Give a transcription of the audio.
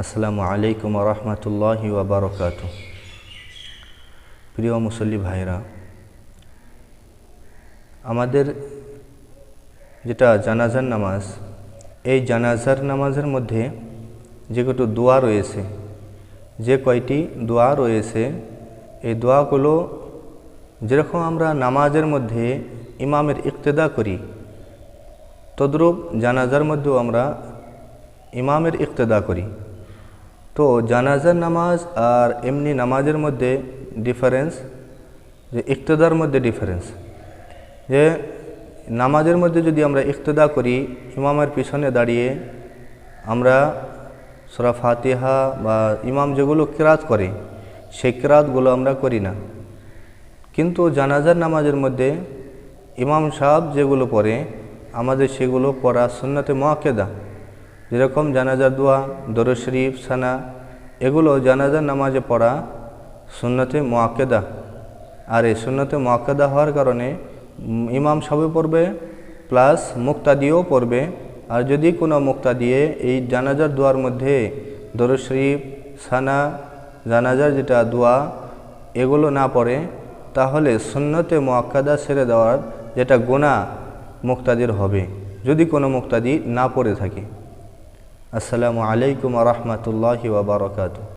আসসালামু আলাইকুম রহমতুল্লাহি ওয়া বারাকাতুহু। প্রিয় মুসল্লি ভাইরা, আমাদের যেটা জানাজার নামাজ, এই জানাজার নামাজের মধ্যে যে কটি দোয়া রয়েছে, এই দোয়াগুলো যেরকম আমরা নামাজের মধ্যে ইমামের ইক্তেদা করি, তদ্রূপ জানাজার মধ্যেও আমরা ইমামের ইক্তেদা করি। তো জানাজার নামাজ আর এমনি নামাজের মধ্যে ডিফারেন্স, যে ইক্তেদার মধ্যে ডিফারেন্স, যে নামাজের মধ্যে যদি আমরা ইক্তেদা করি, ইমামের পিছনে দাঁড়িয়ে আমরা সূরা ফাতিহা বা ইমাম যেগুলো কিরাত করে সেই কিরাতগুলো আমরা করি না। কিন্তু জানাজার নামাজের মধ্যে ইমাম সাহেব যেগুলো পড়ে আমাদের সেগুলো পড়া সুন্নতে মুআক্কাদা। যেরকম জানাজার দোয়া, দরুদ শরীফ, সানা, এগুলো জানাজার নামাজে পড়া সুন্নতে মুআক্কাদা। আর এই সুন্নতে মুআক্কাদা হওয়ার কারণে ইমাম সাহেব পড়বে প্লাস মুক্তাদিও পড়বে। আর যদি কোনো মুক্তাদিয়ে এই জানাজার দোয়ার মধ্যে দরুদ শরীফ, সানা, জানাজার যেটা দোয়া, এগুলো না পড়ে, তাহলে সুন্নতে মুআক্কাদা ছেড়ে দেওয়ার যেটা গুনাহ মুক্তাদির হবে, যদি কোনো মুক্তাদি না পড়ে থাকে। আসসালামু আলাইকুম রহমতুল্লাহি ওয়া বারাকাতুহু।